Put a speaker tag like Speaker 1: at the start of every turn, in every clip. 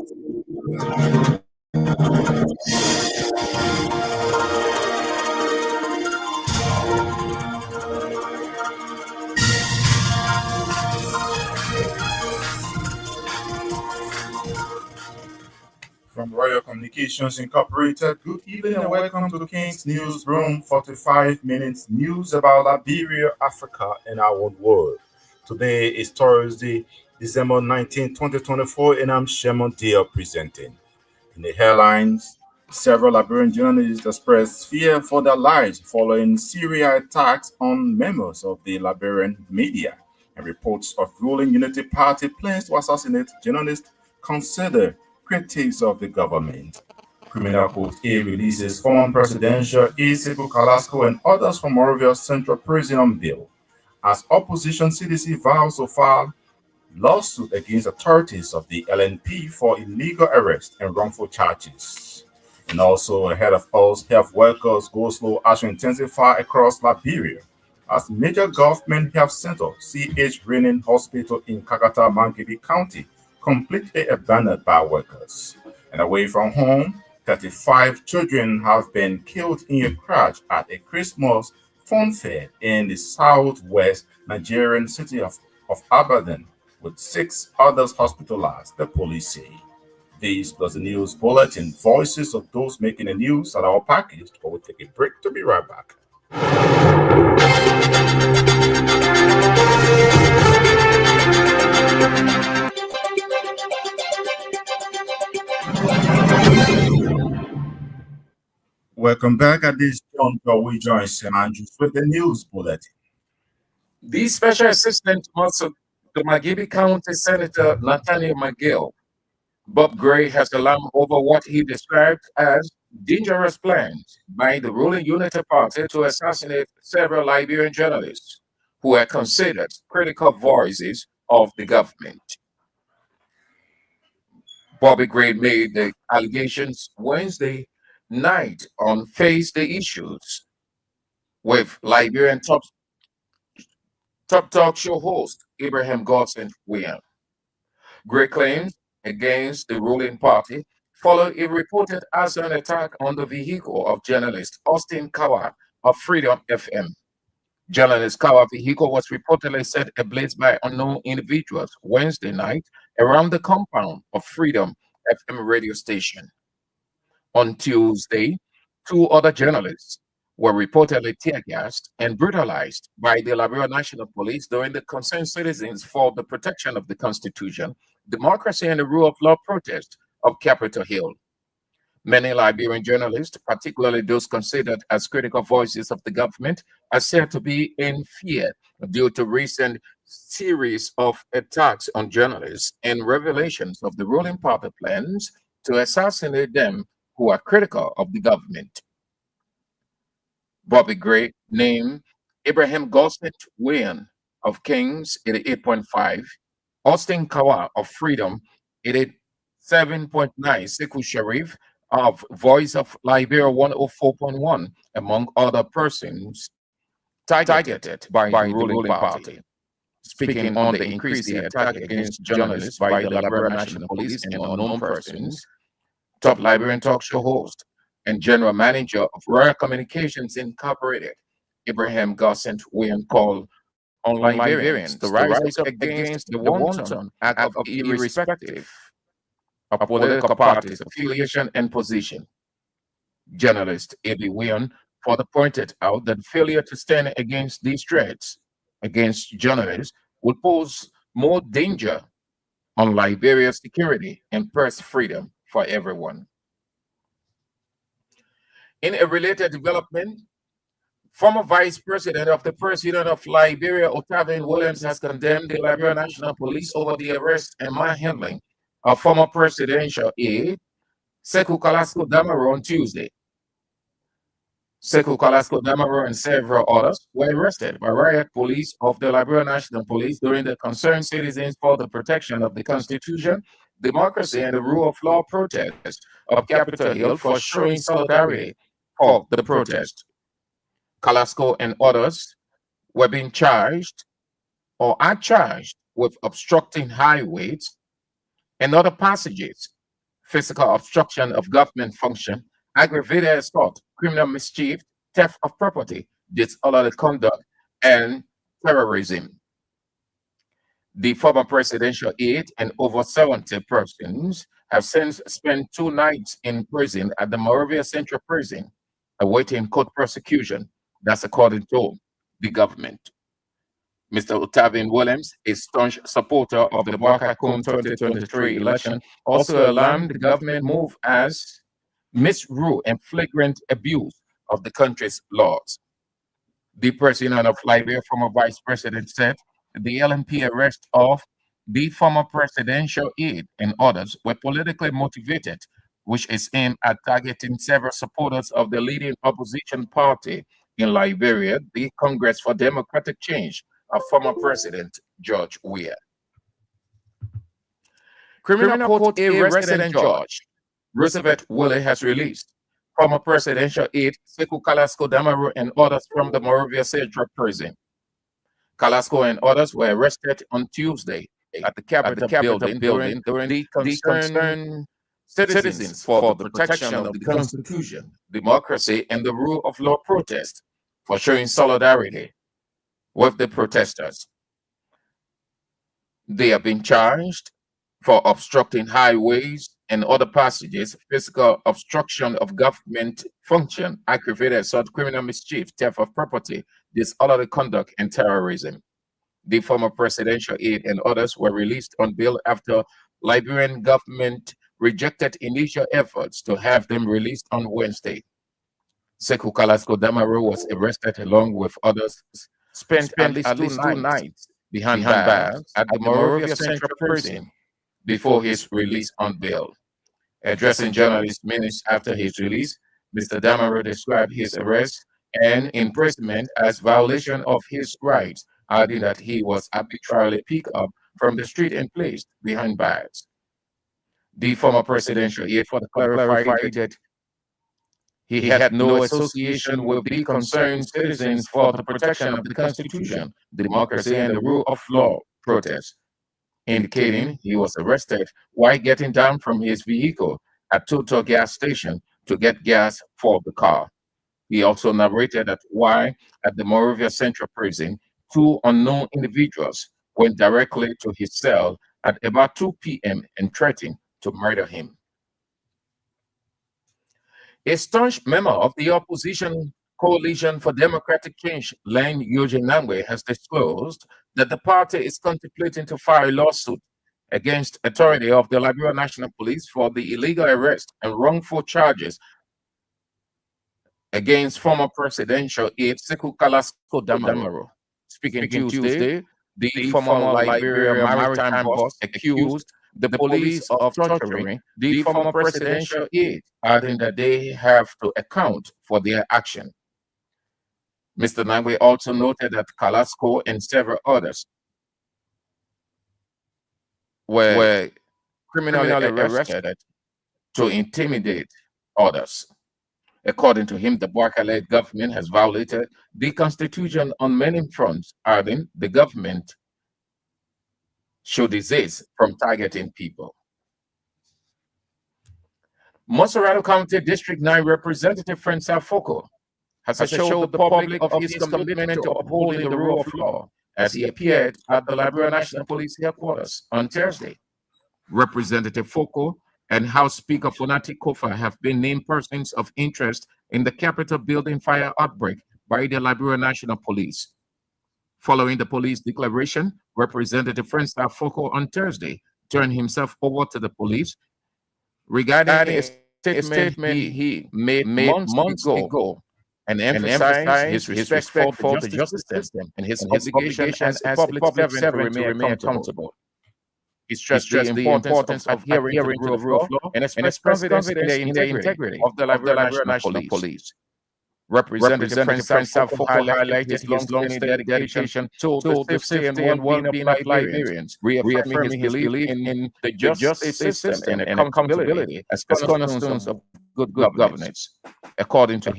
Speaker 1: From Royal Communications Incorporated, good evening and welcome to King's News Broom 45 minutes news about Liberia, Africa, and our world. Today is Thursday, December 19, 2024, and I'm Shemon Dia presenting. In the headlines, several Liberian journalists expressed fear for their lives following Syria attacks on members of the Liberian media, and reports of ruling Unity Party plans to assassinate journalists consider critics of the government. Criminal Court A releases former presidential Isiko Kalasco and others from Morovia Central Prison on bail, as opposition CDC vows to file lawsuit against authorities of the LNP for illegal arrest and wrongful charges. And also ahead of us, health workers go slow as to intensify across Liberia as major government health center CH Renin Hospital in Kakata, Mankibi County completely abandoned by workers. And away from home, 35 children have been killed in a crash at a Christmas fun fair in the southwest Nigerian city of Abadan, with 6 others hospitalized, the police say. These plus the news bulletin, voices of those making the news are all packaged, but we'll take a break to be right back. Welcome back at this juncture. We join St. Andrews with the news bulletin.
Speaker 2: The Special Assistant to Magibi County Senator Nathaniel McGill, Bob Gray, has alarmed over what he described as dangerous plans by the ruling Unity Party to assassinate several Liberian journalists who are considered critical voices of the government. Bobby Gray made the allegations Wednesday night on Face the Issues with Liberian top talk show host Abraham Godson William. Gray claims against the ruling party followed a reported arson attack on the vehicle of journalist Austin Kawa of Freedom FM. Journalist Kawa vehicle was reportedly set ablaze by unknown individuals Wednesday night around the compound of Freedom FM radio station. On Tuesday, 2 other journalists were reportedly tear gassed and brutalized by the Liberia National Police during the Concerned Citizens for the Protection of the Constitution, Democracy and the Rule of Law protest of Capitol Hill. Many Liberian journalists, particularly those considered as critical voices of the government, are said to be in fear due to recent series of attacks on journalists and revelations of the ruling party plans to assassinate them who are critical of the government. Bobby Gray named Abraham Gossett William of Kings 88.5, Austin Kawa of Freedom 87.9, Sekou Sharif of Voice of Liberia 104.1, among other persons targeted by the ruling party. Speaking on the increased attack against journalists by the Liberia National Police and unknown persons, top Liberian talk show host and general manager of Royal Communications Incorporated, Abraham Gossett William, called on Liberians to rise up against the wanton act of irrespective of political parties, affiliation, and position. Journalist A.B. William further pointed out that failure to stand against these threats against journalists would pose more danger on Liberia's security and press freedom for everyone. In a related development, former Vice President of the President of Liberia, Otavian Williams, has condemned the Liberia National Police over the arrest and manhandling of former presidential aide Sekou Kalasco Damaro on Tuesday. Sekou Kalasco Damaro and several others were arrested by riot police of the Liberia National Police during the Concerned Citizens for the Protection of the Constitution, Democracy and the Rule of Law protest of Capitol Hill for showing solidarity for the protest. Kalasco and others were being charged or are charged with obstructing highways and other passages physical obstruction of government function, aggravated assault, criminal mischief, theft of property, disorderly conduct, and terrorism. The former presidential aide and over 70 persons have since spent 2 nights in prison at the Moravia Central Prison, awaiting court prosecution. That's according to the government. Mr. Otavian Williams, a staunch supporter of the Barcacoon 2023 election, also alarmed the government move as misrule and flagrant abuse of the country's laws. The president of Liberia, former vice president, said the LNP arrest of the former presidential aide and others were politically motivated, which is aimed at targeting several supporters of the leading opposition party in Liberia, the Congress for Democratic Change of former President George Weah. Criminal Court A resident judge, Roosevelt Willie, has released former presidential aide Sekou Kalasco Damaru and others from the Moravia Central Prison. Kalasco and others were arrested on Tuesday at the Capitol building during the concerned citizens for the protection of the Constitution, democracy, and the rule of law protest for showing solidarity with the protesters. They have been charged for obstructing highways and other passages, physical obstruction of government function, aggravated assault, criminal mischief, theft of property, disorderly conduct, and terrorism. The former presidential aide and others were released on bail after Liberian government rejected initial efforts to have them released on Wednesday. Sekou Kalasco Damaru was arrested along with others, spent at least 2 nights behind bars at the Moravia Central Prison before his release on bail. Addressing journalists minutes after his release, Mr. Damaru described his arrest and imprisonment as violation of his rights, adding that he was arbitrarily picked up from the street and placed behind bars. The former presidential aide for the clarified that he had no association with the concerned citizens for the protection of the Constitution, democracy, and the rule of law protest, indicating he was arrested while getting down from his vehicle at Total gas station to get gas for the car. He also narrated that while at the Moravia Central Prison, 2 unknown individuals went directly to his cell at about 2 p.m. and threatened to murder him. A staunch member of the opposition Coalition for Democratic Change, Len Yojinangwe, has disclosed that the party is contemplating to file a lawsuit against authority of the Liberia National Police for the illegal arrest and wrongful charges against former presidential aide Sekou Kalasco Damaru. Speaking Tuesday, the former Liberia maritime boss accused the police of torturing the former presidential aide, adding that they have to account for their action. Mr. Nangwe also noted that Kalasco and several others were criminally arrested to intimidate others. According to him, the Barca-led government has violated the Constitution on many fronts, adding the government should desist from targeting people. Monserrato County District 9 Representative Francois Foko has assured the public of his commitment to upholding the rule of law as he appeared at the Liberia National Police headquarters on Thursday. Representative Foko and House Speaker Fonati Kofa have been named persons of interest in the Capitol building fire outbreak by the Liberia National Police. Following the police declaration, Representative Francois Foko on Thursday turned himself over to the police regarding a statement he made months ago and emphasized his respect for the justice system and his obligation as a public servant to remain accountable. He stressed the importance of adhering to the rule of law and expressed confidence in the integrity of the Liberia National Police. Representative Francois Foko highlighted his long-standing dedication to the safety and well-being of Liberians, reaffirming his belief in the justice system and accountability as cornerstones of good governance. According to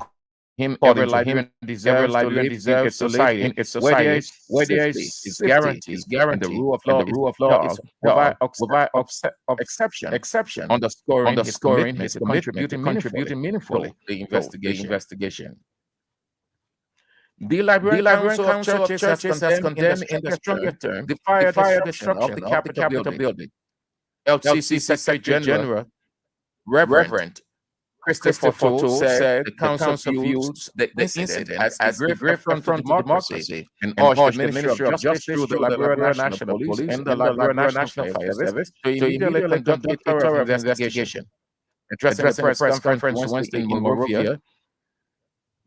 Speaker 2: According to him, every Liberian deserves to live in a society where there is safety and the rule of law is upheld without exception, underscoring his commitment to contributing meaningfully to the investigation. The Liberian Council of Churches has condemned in the strongest term the fire destruction of the Capitol building. LCC Secretary General Reverend Christopher Toole said the council views the incident as a grave affront to democracy and urged the Ministry of Justice through the Liberian National Police and the Liberian National Fire Service to immediately conduct a thorough investigation. Addressing the press conference Wednesday in Monrovia,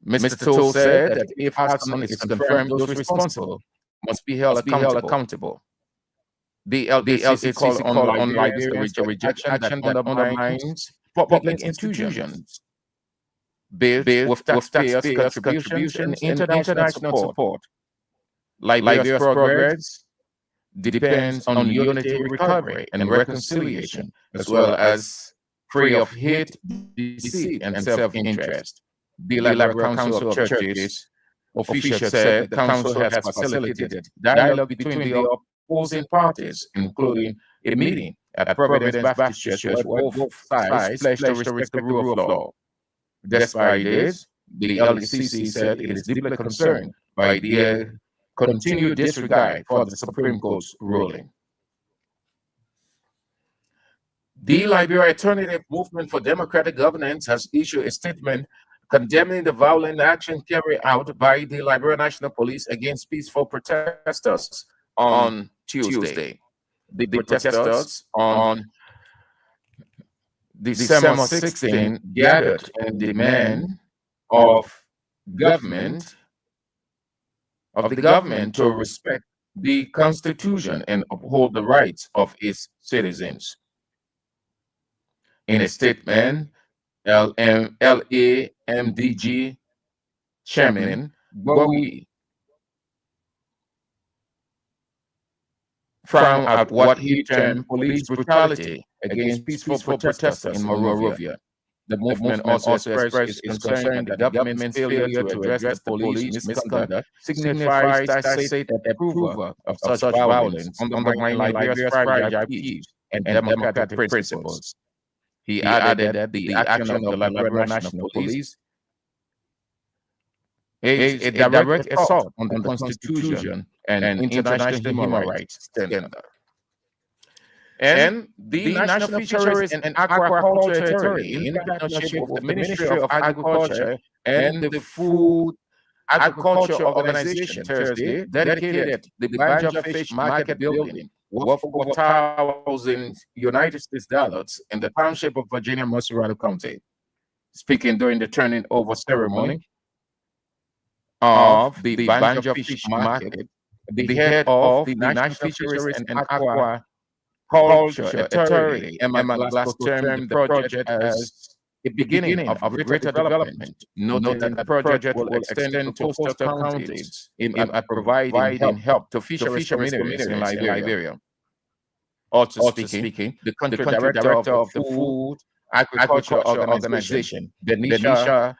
Speaker 2: Mr. Toole said that if as is confirmed, those responsible must be held accountable. The LCC called on Liberians to reject action that undermines public institutions built with taxpayers' contributions and international support. Liberia's progress depends on unity, recovery, and reconciliation, as well as free of hate, deceit, and self-interest. The Liberian Council of Churches official said the council has facilitated dialogue between the opposing parties, including a meeting at Providence Baptist Church where both sides pledged to respect the rule of law. Despite this, the LCC said it is deeply concerned by the continued disregard for the Supreme Court's ruling. The Liberia Alternative Movement for Democratic Governance has issued a statement condemning the violent action carried out by the Liberian National Police against peaceful protesters on Tuesday. The protesters on December 16 gathered in demand of the government to respect the Constitution and uphold the rights of its citizens. In a statement, LAMDG Chairman Bowie frowned at what he termed police brutality against peaceful protesters in Monrovia. The movement also expressed its concern that the government's failure to address the police misconduct signifies tacit approval of such violence, undermining Liberia's fragile peace and democratic principles. He added that the action of the Liberian National Police is a direct assault on the Constitution and international human rights standards. And the National Fisheries and Aquaculture Authority, in partnership with the Ministry of Agriculture and the Food Agriculture Organization, Thursday dedicated the Banja Fish Market building worth over $1,000 in the township of Virginia, Musserado County. Speaking during the turning over ceremony of the Banja Fish Market, the head of the National Fisheries and Aquaculture Authority, Emma Glasgow, termed the project as a beginning of greater development, noting that the project will extend to coastal counties aimed at providing help to fisheries communities in Liberia. Also speaking, the country director of the Food Agriculture Organization, Denisha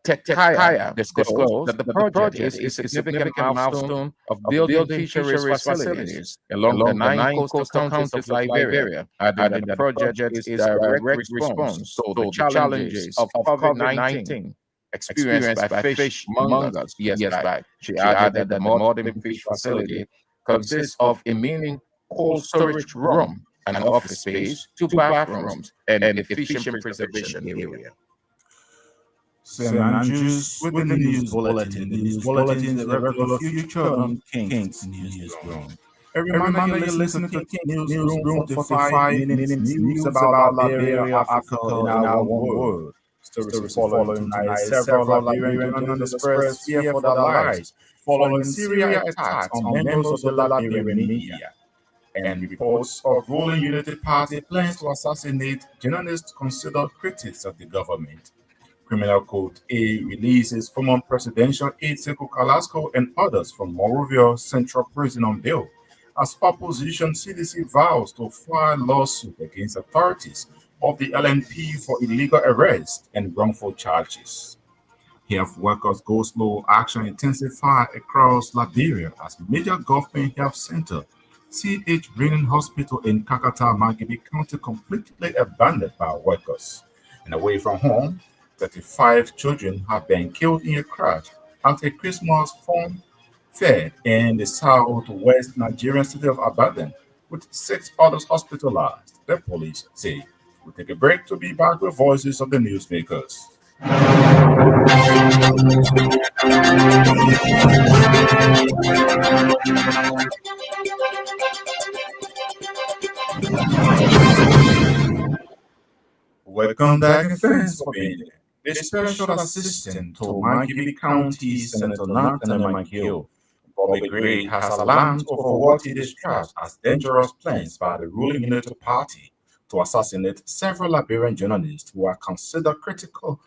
Speaker 2: Tekaya, disclosed that the project is a significant milestone of building fisheries facilities along the 9 coastal counties of Liberia, adding that the project is a direct response to the challenges of COVID-19 experienced by fishmongers years back. She added that the modern fish facility consists of a mini cold storage room, an office space, 2 bathrooms, and a fishing preservation area.
Speaker 1: Sam Andrews with the news bulletin. The news bulletin is a regular feature on King's Newsroom. A reminder you're listening to King's Newsroom for 5 minutes news about Liberia, Africa, and our world. Stories following several Liberian journalists expressed fear for their lives following Syria attacks on members of the Liberian media, and reports of ruling Unity Party plans to assassinate journalists considered critics of the government. Criminal Code A releases former presidential aide Sekou Carrasco and others from Monrovia Central Prison on bail, as opposition CDC vows to file lawsuit against authorities of the LNP for illegal arrest and wrongful charges. Health workers go slow action intensified across Liberia as major government health center CH Brennan Hospital in Kakata, Magidi County completely abandoned by workers. And away from home, 35 children have been killed in a crash at a Christmas fun fair in the southwest Nigerian city of Abadan, with 6 others hospitalized, the police say. We'll take a break to be back with voices of the newsmakers. Welcome back and thanks for being there. The special assistant to Maggie County Senator Nathan McGill, Bobby Gray, has alarmed over what he describes as dangerous plans by the ruling Unity Party to assassinate several Liberian journalists who are considered critical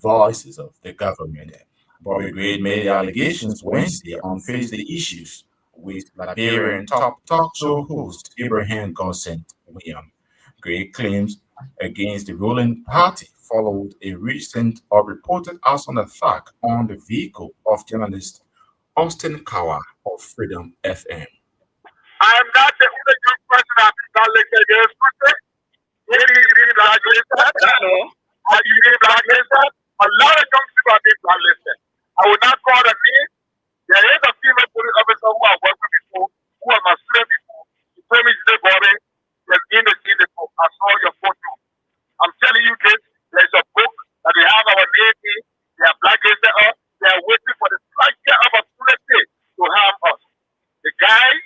Speaker 1: voices of the government. Bobby Gray made the allegations Wednesday on Face the Issues with Liberian top talk show host Abraham Gossent William. Gray claims against the ruling party followed a recent or reported arson attack on the vehicle of journalist Austin Kawa of Freedom FM.
Speaker 3: I am not the only young person that is not listening to this person. Maybe you didn't blacklisted. You didn't blacklisted. A lot of young people are being blacklisted. I will not call the name. There is a female police officer who I worked with before, who was my student before. She told me today, Bobby, there's in the book. I saw your photo. I'm telling you this, there's a book that they have our name in. They are blacklisted us. They are waiting for the slightest opportunity to harm us. The guys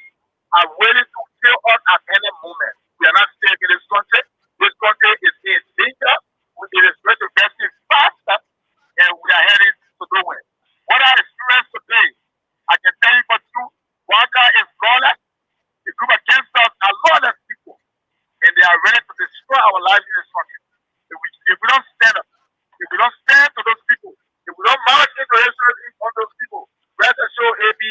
Speaker 3: are willing to kill us at any moment. We are not safe in this country. This country is in danger. It is going to get it faster, and we are heading to nowhere. What I experienced today, I can tell you for true, Waka is lawless. The group against us are lawless people, and they are ready to destroy our lives in this country. If we don't stand up, if we don't stand to those people, if we don't march into history on those people, rest assured, AB,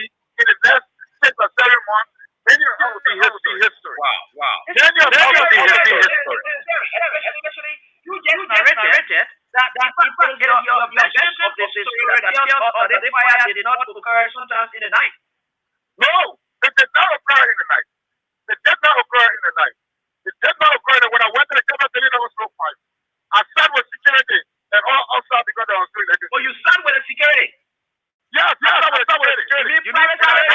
Speaker 3: in the next 6 or 7 months, then your house will be history. Wow. Then your house will be history.
Speaker 4: Especially, you just narrated that your version of the story that tells us that the fire did not occur sometimes in the night.
Speaker 3: No, it did not occur in the night. It did not occur in the night. It did not occur. When I went to the camera, there was no fire. I sat with security and all outside because I was doing like this.
Speaker 4: Oh, you sat with the security?
Speaker 3: Yes, I sat with security.
Speaker 4: You mean private?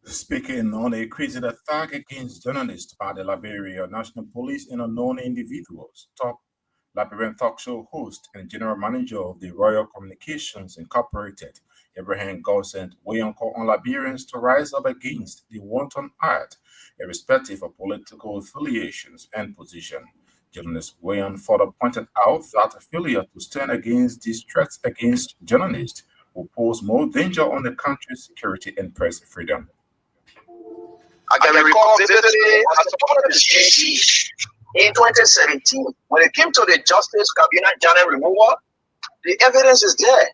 Speaker 1: Speaking on a crazy attack against journalists by the Liberia National Police and unknown individuals, top Liberian talk show host and general manager of the Royal Communications Incorporated, Abraham Gossent, weighed on Liberians to rise up against the wanton act, irrespective of political affiliations and position. Journalist Wayan further pointed out that failure to stand against these threats against journalists will pose more danger on the country's security and press freedom.
Speaker 5: I can recall vividly as a part of the CAC in 2017, when it came to the Justice Cabinet Janet removal, the evidence is there.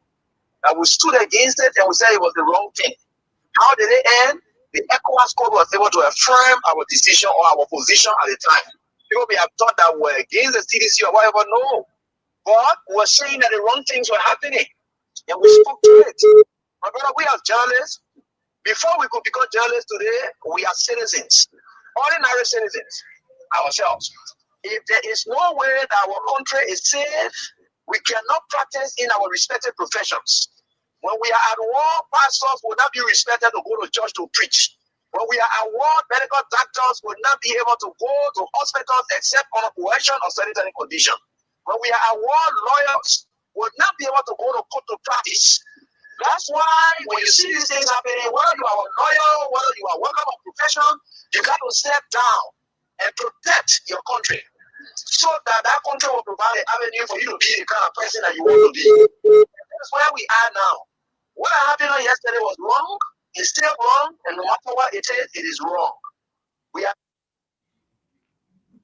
Speaker 5: And we stood against it and we said it was the wrong thing. How did it end? The ECOWAS Court was able to affirm our decision or our position at the time. People may have thought that we're against the CDC or whatever. No. But we're saying that the wrong things were happening. And we spoke to it. My brother, we as journalists, Before we could become journalists today, we are citizens, ordinary citizens ourselves. If there is no way that our country is safe, we cannot practice in our respective professions. When we are at war, pastors will not be respected to go to church to preach. When we are at war, medical doctors will not be able to go to hospitals except on coercion or sanitary condition. When we are at war, lawyers will not be able to go to court to practice. That's why when you see these things happening, whether you are a lawyer, whether you are working on profession, you got to step down and protect your country so that that country will provide an avenue for you to be the kind of person that you want to be. That's where we are now. What happened yesterday was wrong. It's still wrong, and no matter what it is wrong. We are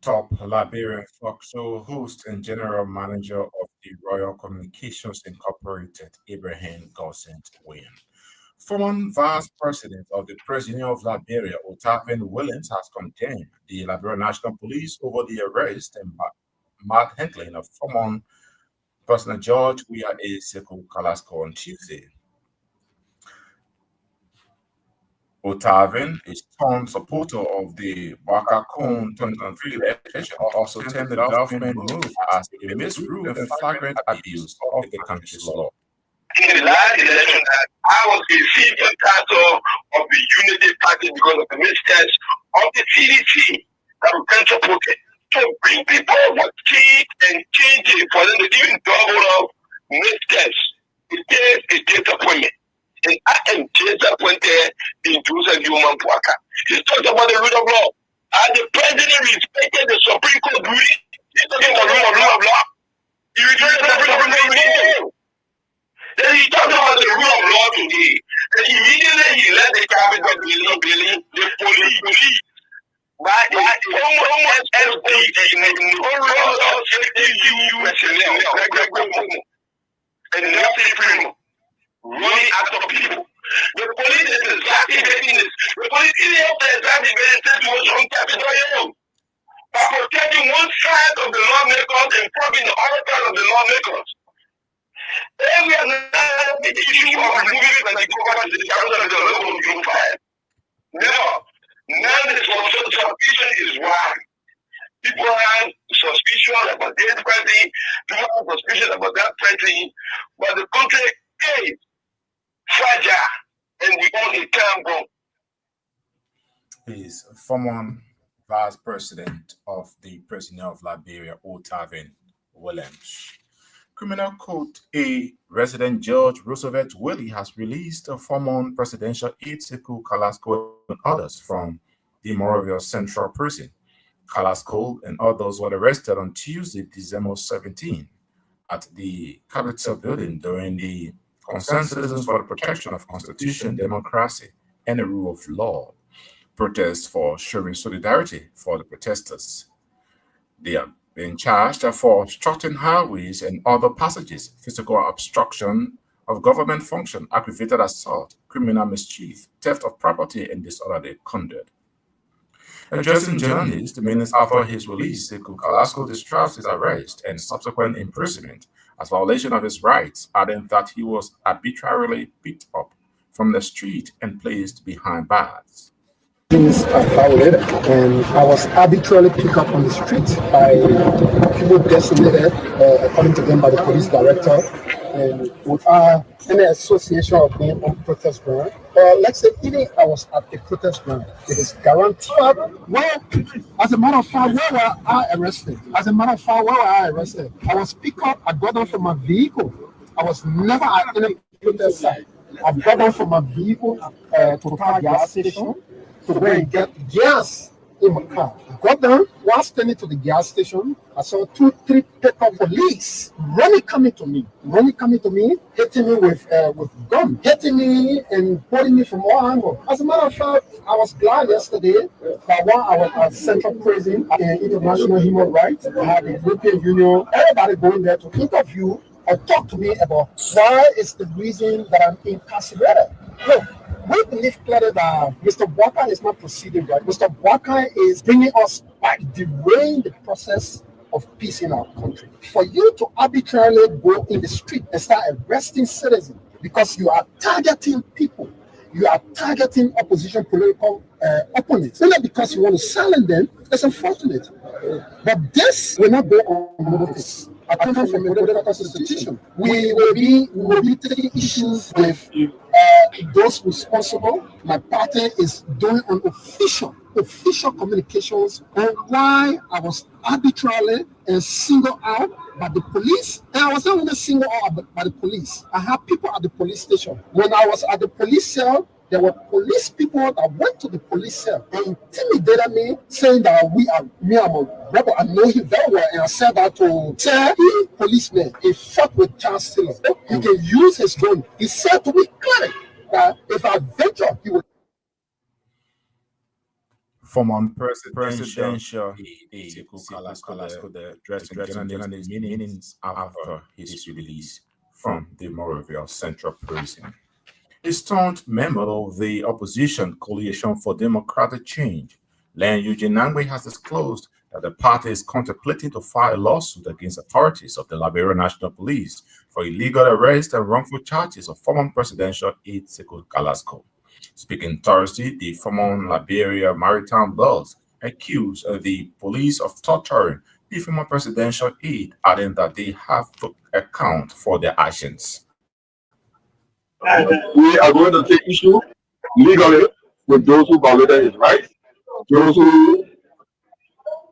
Speaker 1: Top Liberian folk show host and general manager of the Royal Communications Incorporated, Abraham Gossent William. Former Vice President of the Presidency of Liberia, Otavin Williams, has condemned the Liberian National Police over the arrest and manhandling of former President George Weah Sekou Kalasco on Tuesday. Otavin, a strong supporter of the Baka Kone 2023 election, also termed the government move as a misrule and flagrant abuse of the country's law.
Speaker 3: In the last election, I was a senior pastor of the Unity Party because of the missteps of the CDC that we can support it. To bring people with teeth and change for them to even double up missteps. It is a disappointment. And I am disappointed in Joseph Human Waka. He's talking about the rule of law. And the president respected the Supreme Court ruling. He's talking about the rule of law. He respected the Supreme Court ruling. Then he talked about the rule of law today. And immediately he let the cabinet building, the police. By almost SD in notorious FTU personnel, and nothing primo. Running after people. The police is exacerbating this. The police is exacerbating the situation on Capitol Hill by protecting one side of the lawmakers and probing the other side of the lawmakers. Then we are not the issue of removing it and the government to the council of the level of June 5. Never. Now the suspicion is why. People have suspicion about this person, people have suspicion about that person, but the country is fragile and we only can go.
Speaker 1: He is former Vice President of the Presidency of Liberia, Otavin Williams. Criminal Court A resident George Roosevelt Willie has released a former presidential aide Sekou Kalasco and others from the Morovia Central Prison. Kalasco and others were arrested on Tuesday, December 17, at the Capitol building during the Concerned Citizens for the Protection of Constitution, Democracy, and the Rule of Law protest for showing solidarity for the protesters. They are being charged for obstructing highways and other passages, physical obstruction of government function, aggravated assault, criminal mischief, theft of property, and disorderly conduct. Addressing journalists minutes after his release, Sekou Kalasco described his arrest and subsequent imprisonment as violation of his rights, adding that he was arbitrarily picked up from the street and placed behind bars.
Speaker 6: Things are violent, and I was arbitrarily picked up on the street by people designated, according to them, by the police director, and without any association of being on protest ground. Let's say even I was at a protest ground, it is guaranteed. Well, as a matter of fact, where were I arrested? I was picked up. I got down from my vehicle. I was never at any protest site. I got down from my vehicle to a gas station to go and get gas in my car. I got down, while standing to the gas station, I saw 2-3 pickup police coming to me, hitting me with gun, hitting me and pulling me from all angles. As a matter of fact, I was glad yesterday that while I was at Central Prison and International Human Rights, I had the European Union, everybody going there to interview and talk to me about why is the reason that I'm incarcerated. Look, we believe clearly that Mr. Waka is not proceeding right. Mr. Waka is bringing us back, derailing the process of peace in our country. For you to arbitrarily go in the street and start arresting citizens because you are targeting people, you are targeting opposition political opponents. Only because you want to silence them, it's unfortunate. But this will not go unnoticed. I come from a political institution. We will be taking issues with those responsible. My party is doing official communications on why I was arbitrarily and singled out by the police. And I was not only singled out by the police. I had people at the police station. When I was at the police cell, there were police people that went to the police cell and intimidated me, saying that I'm a rebel. I know him very well, and I said that to tell the policeman he fought with Charles Taylor. He can use his gun. He said to me clearly that if I venture, he will.
Speaker 1: Former presidential aide Sekou the addressing journalists minutes after his release from the Morovia Central Prison. A staunch member of the opposition Coalition for Democratic Change, Len Eugene Nangwe, has disclosed that the party is contemplating to file a lawsuit against authorities of the Liberia National Police for illegal arrest and wrongful charges of former presidential aide Sekou Galasco. Speaking Thursday, the former Liberia Maritime Boss accused the police of torturing the former presidential aide, adding that they have to account for their actions.
Speaker 7: We are going to take issue legally with those who violated his rights, those who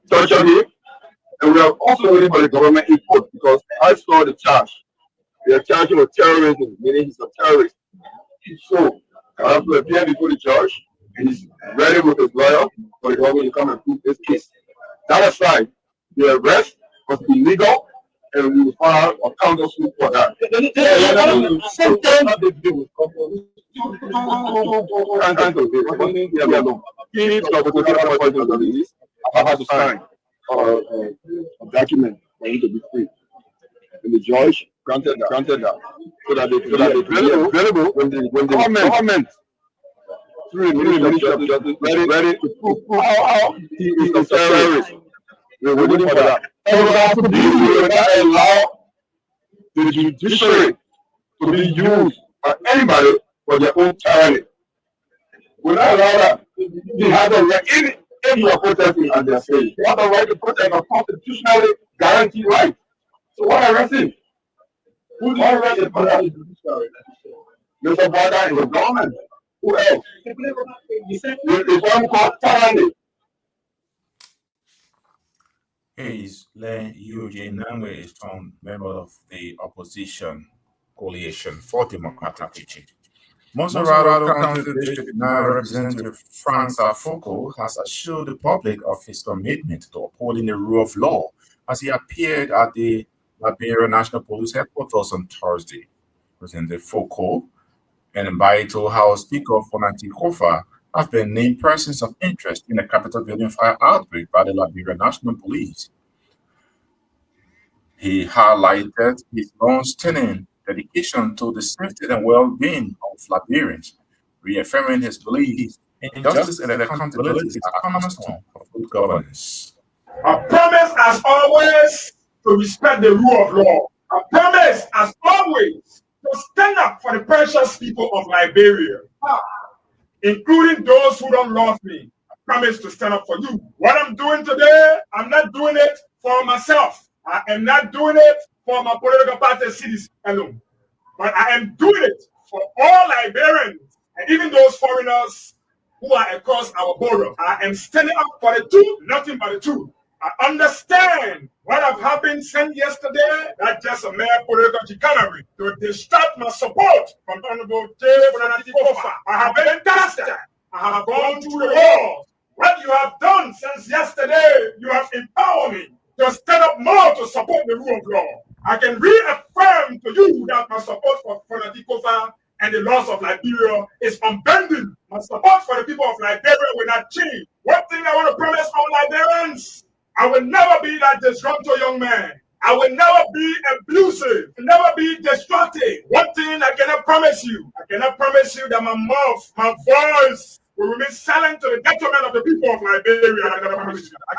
Speaker 7: tortured him, and we are also waiting for the government input because I saw the charge. They are charging with terrorism, meaning he's a terrorist. So I have to appear before the judge, and he's ready with his lawyer for the government to come and prove this case. That aside, the arrest was illegal, and we will file a counter-suit for that. I have to sign a document for him to be free. And the judge granted that. So that they be available when the government through the Ministry of Justice ready to prove how he is a terrorist. We're waiting for that. And we will not allow the judiciary to be used by anybody for their own tyranny. We will not allow that. They have the right, if you are protesting as they are saying, they have the right to protest a constitutionally guaranteed right. So why arrest him? Who do you arrest him for that? Mr. Bada is the government. Who else? It's one called tyranny.
Speaker 1: Hayes Len Eugene Nangwe is a member of the opposition Coalition for Democratic Change. Monserrado County District 9 Representative Frank Afoko has assured the public of his commitment to upholding the rule of law as he appeared at the Liberia National Police Headquarters on Thursday. Representative Foko and Baito House Speaker Fonati Kofa have been named persons of interest in the Capitol building fire outbreak by the Liberia National Police. He highlighted his long-standing dedication to the safety and well-being of Liberians, reaffirming his belief in justice and accountability is a cornerstone of good governance.
Speaker 3: I promise, as always, to respect the rule of law. I promise, as always, to stand up for the precious people of Liberia, including those who don't love me. I promise to stand up for you. What I'm doing today, I'm not doing it for myself. I am not doing it for my political party cities alone. But I am doing it for all Liberians and even those foreigners who are across our border. I am standing up for the truth, nothing but the truth. I understand what have happened since yesterday. That's just a mere political chicanery to distract my support from Honorable J. Kofa. I have been tested. I have gone through the walls. What you have done since yesterday, you have empowered me to stand up more to support the rule of law. I can reaffirm to you that my support for Fonati Kofa and the laws of Liberia is unbending. My support for the people of Liberia will not change. One thing I want to promise all Liberians, I will never be that disgruntled young man. I will never be abusive, never be destructive. One thing I cannot promise you, I cannot promise you that my mouth, my voice
Speaker 1: will remain silent to the detriment of the people of Liberia. I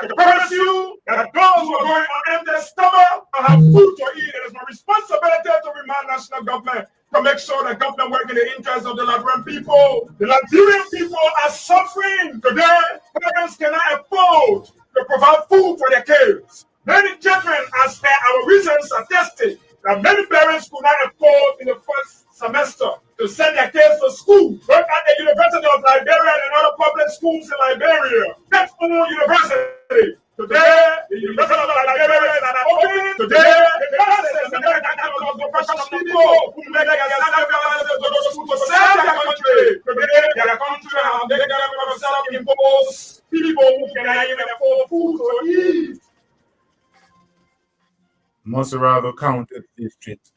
Speaker 1: can promise you that those who are going on empty stomach will have food to eat. It is my responsibility to remind national government to make sure the government work in the interest of the Liberian people. The Liberian people are suffering today. Parents cannot afford to provide food for their kids. Many children, as our reasons attested, that many parents could not afford in the first semester to send their kids to school. Look at the University of Liberia and other public schools in Liberia. That's all university. Today, the University of Liberia is not open. Today, the nurses and the professional people who make their sacrifices to go to school to serve their country. Today, their country has made them self-imposed people who cannot even afford food to eat. Monserrado County District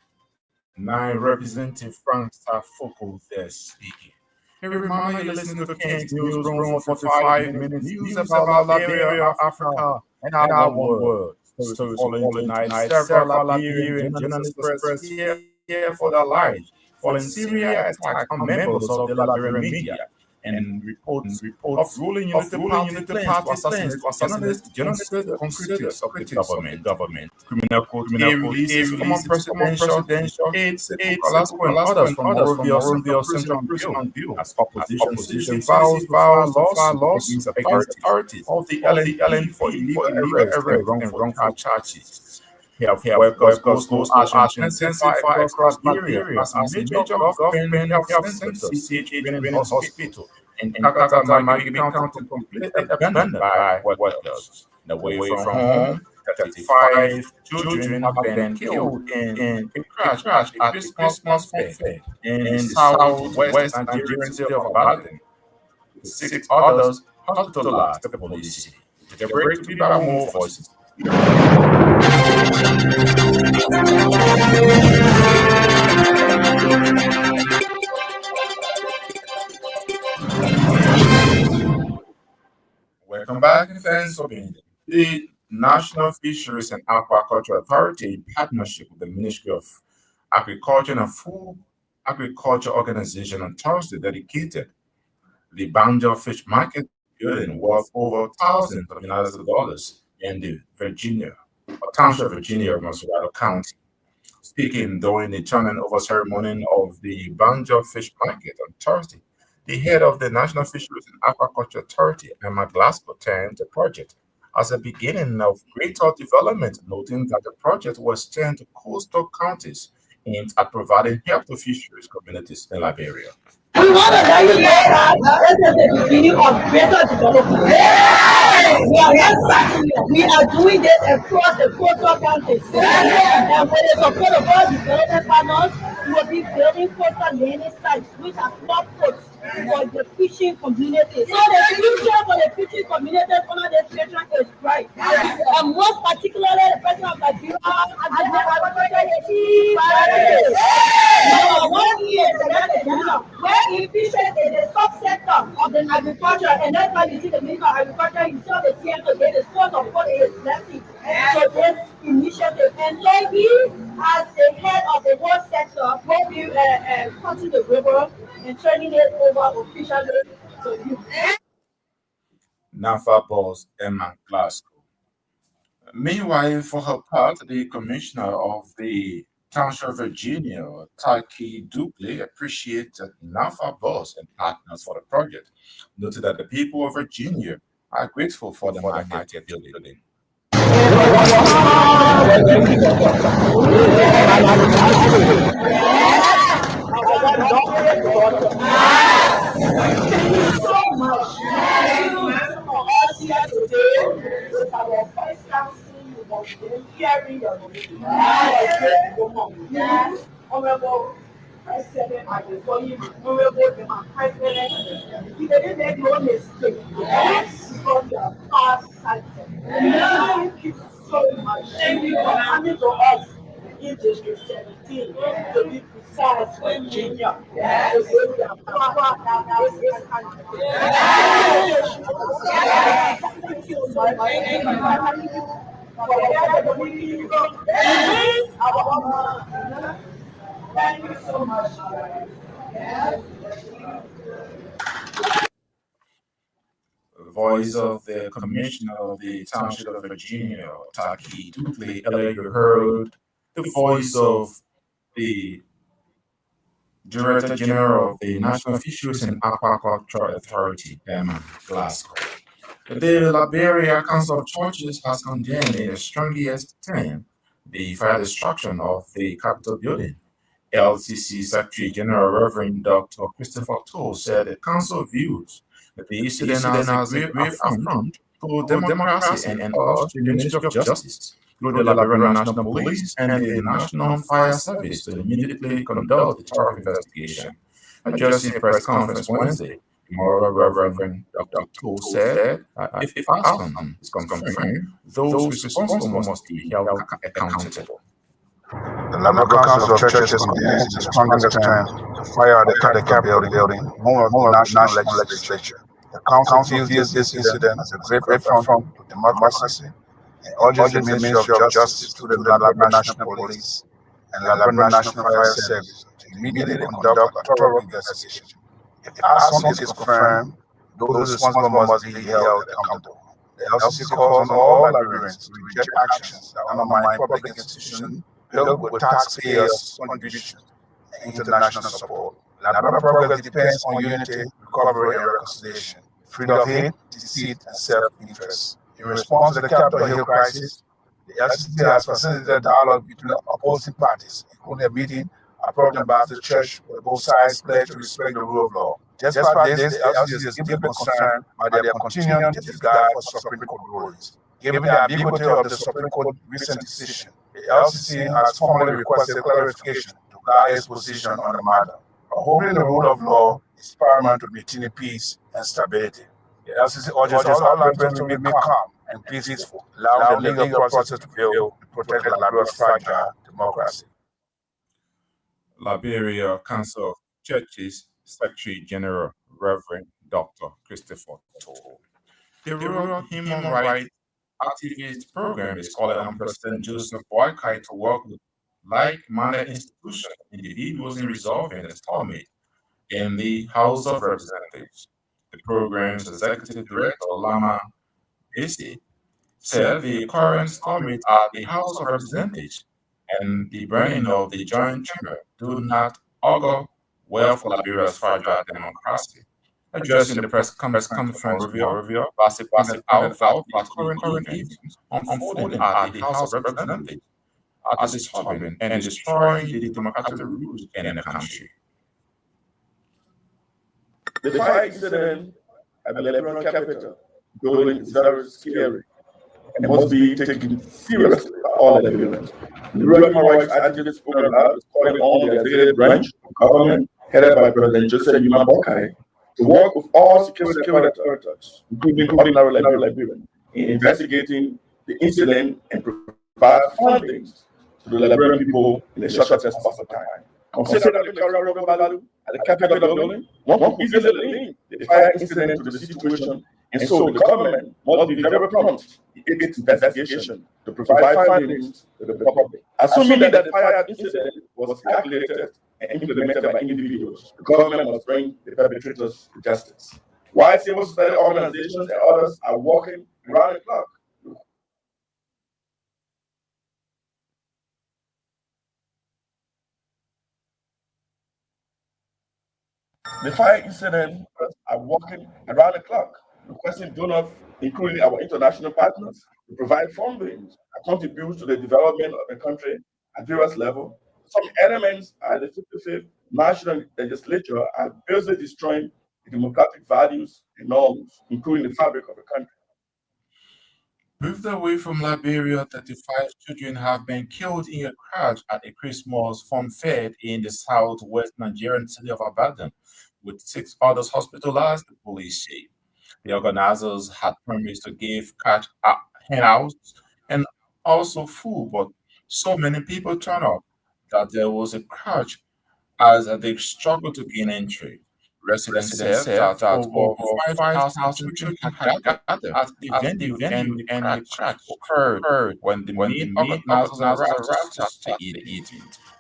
Speaker 1: 9 Representative Frank Focal there speaking. Hey, reminder you're listening to King's Newsroom for 45 minutes news about Liberia, Africa, and our one world. Stories following tonight. Several Liberian journalists expressed fear for their lives following Syria attack on members of the Liberian media and reports of ruling unity party plans to assassinate conspirators of the government. Criminal court releases former presidential aides Colasco and others from Monrovia Central Prison Bureau as opposition vows lawsuits against authorities of the LNP for illegal arrest and wrongful charges. Health workers go to intensify across Liberia as major government health centers, CCH training hospital, and Kakata might be counted completely abandoned by workers. Away from home, 35 children have been killed in a crash at Christmas fair in southwest Nigerian city of Ibadan. 6 others hospitalized, the police say. Take a break to be back with more voices. Welcome back, and thanks for being there. The National Fisheries and Aquaculture Authority, in partnership with the Ministry of Agriculture and Food Agriculture Organization, on Thursday dedicated the Banjo Fish Market building worth over thousands of United States dollars in the Virginia, or Township, Virginia, Monserrado County. Speaking during the turning over ceremony of the Banjo Fish Market on Thursday, the head of the National Fisheries and Aquaculture Authority, Emma Glasgow, termed the project as a beginning of greater development, noting that the project will extend to coastal counties aimed at providing help to fisheries communities in Liberia.
Speaker 8: We want to let you know that this is the beginning of greater development. We are doing this across the coastal counties. And with the support of all development partners, we will be building coastal landing sites which are small ports for the fishing community. So the future for the fishing community under this vision is bright. And most particularly the president of Liberia has been advocating the key priorities. Number 1 year is the agenda, where efficiency is the subsector of the agriculture, and that's why you see the Minister of Agriculture himself is here today. The source of what is blessing to this initiative. And so he, as the head of the world sector, will be cutting the river and turning it over officially to you.
Speaker 1: NAFA boss Emma Glasgow. Meanwhile, for her part, the commissioner of the Township of Virginia, Taki Dupley, appreciated NAFA boss and partners for the project, noted that the people of Virginia are grateful for the market building.
Speaker 8: Thank you so much. For us here today, with our first council, we have been hearing your Honorable President, I will call you Honorable President. You didn't make no mistake. Yes, from the past cycle. Thank you so much. Thank you for coming to us in District 17 to be precise, Virginia. To say we are proud of this country. Thank you so much. Thank you for the people. Thank you so much.
Speaker 1: voice of the Commissioner of the Township of Virginia, Taki Dutley. Earlier you heard the voice of the Director General of the National Fisheries and Aquaculture Authority, Glasgow. The Liberia Council of Churches has condemned in the strongest term the fire destruction of the Capitol building. LCC Secretary General Reverend Dr. Christopher Toll said the council views the incident as a grave affront to democracy and urged the Ministry of Justice through the Liberian National Police and the National Fire Service to immediately conduct a thorough investigation. Addressing a press conference Wednesday, Moreover, Reverend Dr. Toll said, if arson is confirmed, those responsible must be held accountable.
Speaker 9: The Labrador Council of Churches condemns in the strongest terms the fire at the Capitol building, home of the national legislature. The council views this incident as a grave affront to democracy and urges the Ministry of Justice through the Labrador National Police and Labrador National Fire Service to immediately conduct a thorough investigation. If arson is confirmed, those responsible must be held accountable. The LCC calls on all Liberians to reject actions that undermine public institutions built with taxpayers' contributions and international support. Labrador progress depends on unity, recovery, and reconciliation, freedom of hate, deceit, and self-interest. In response to the Capitol Hill crisis, the LCC has facilitated dialogue between opposing parties, including a meeting approved by the church where both sides pledge to respect the rule of law. Despite this, the LCC is deeply concerned by their continuing disregard for Supreme Court rulings. Given the ambiguity of the Supreme Court recent decision, the LCC has formally requested clarification to guide its position on the matter. Upholding the rule of law is paramount to maintaining peace and stability. The LCC urges all Liberians to remain calm and peaceful, allowing the legal process to prevail to protect Liberia's fragile democracy.
Speaker 1: Liberia Council of Churches Secretary General Reverend Dr. Christopher Toll. The Rural Human Rights Activist Program is calling on President Joseph Boakai to work with like-minded institutions, individuals in resolving the stalemate in the House of Representatives. The program's executive director, Lama Bisi, said the current stalemate at the House of Representatives and the burning of the joint chamber do not augur well for Liberia's fragile democracy. Addressing the press conference from Review, Bassett pointed out that the current events unfolding at the House of Representatives are disturbing and destroying the democratic rules in the country.
Speaker 7: The fire incident at the Liberian capital building is very scary and must be taken seriously by all Liberians. The Human Rights Activist Program is calling on the executive branch of government, headed by President Joseph Boakai, to work with all security authorities, including ordinary Liberians, in investigating the incident and provide fundings to the Liberian people in the shortest possible time. Consider that the current value at the Capitol building, one can easily link the fire incident to the situation, and so the government must be very prompt in its investigation to provide findings to the public. Assuming that the fire incident was calculated and implemented by individuals, the government must bring the perpetrators to justice. While civil society organizations and others are working around the clock, the fire incident are working around the clock, requesting donors, including our international partners, to provide funding that contributes to the development of the country at various levels. Some elements at the 55th National Legislature are basically destroying the democratic values and norms, including the fabric of the country.
Speaker 1: Moved away from Liberia, 35 children have been killed in a crash at a Christmas fun fair in the southwest Nigerian city of Ibadan, with 6 others hospitalized, the police say. The organizers had promised to give cash handouts and also food, but so many people turned up that there was a crash as they struggled to gain entry. Residents said that over 5,000 children had gathered at the venue and the crash occurred when the main organizers arrived to eat.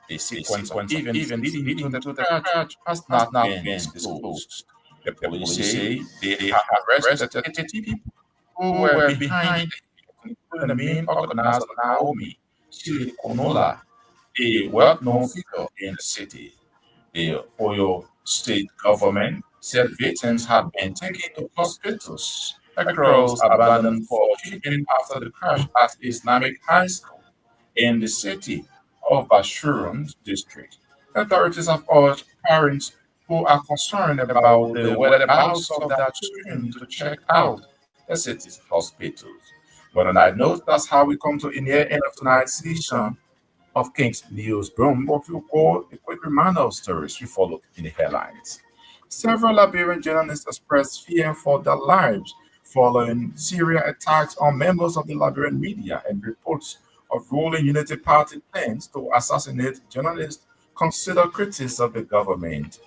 Speaker 1: The sequence of events leading to the crash has not been disclosed. The police say they have arrested 80 people who were behind it, including the main organizer Naomi Chile Konola, a well-known figure in the city. The Oyo state government said victims had been taken to hospitals across abandoned for treatment after the crash at Islamic High School in the city of Bashurun district. Authorities have urged parents who are concerned about the whereabouts of their children to check out the city's hospitals. But on that note, that's how we come to the near end of tonight's edition of King's News Broom, what we call a quick reminder of stories we followed in the headlines. Several Liberian journalists expressed fear for their lives following Syria attacks on members of the Liberian media and reports of ruling Unity Party plans to assassinate journalists considered critics of the government.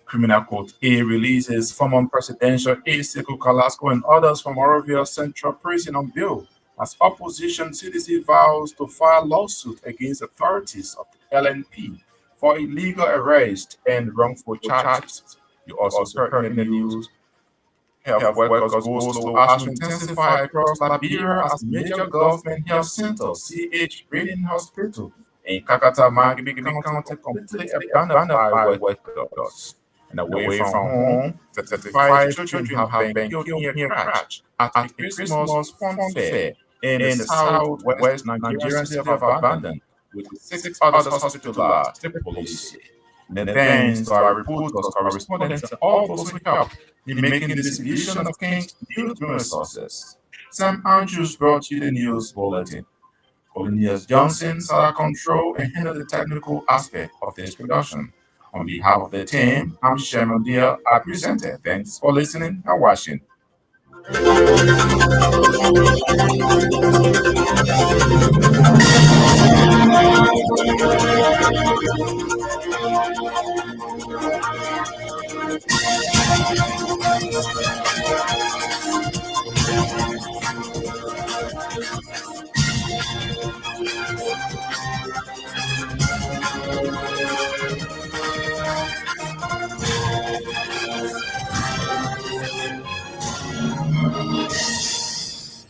Speaker 1: Criminal Court A releases former presidential aide Sekou Carrasco and others from Morovia Central Prison on bail as opposition CDC vows to file lawsuit against authorities of the LNP for illegal arrest and wrongful charges. You also heard in the news health workers go slow as we intensify across Liberia as major government health center, CH Reading Hospital in Kakata Magibi County completely abandoned by workers. And away from home, 35 children have been killed near crash at a Christmas fun fair in the southwest Nigerian city of Abandon, with 6 others hospitalized, the police say. And thanks to our reporters, correspondents, and all those who helped in making this edition of King's News Resources. Sam Andrews brought you the news bulletin. Colinius Johnson sat at control and handled the technical aspect of this production. On behalf of the team, I'm Sherman Deal. I presented. Thanks for listening and watching.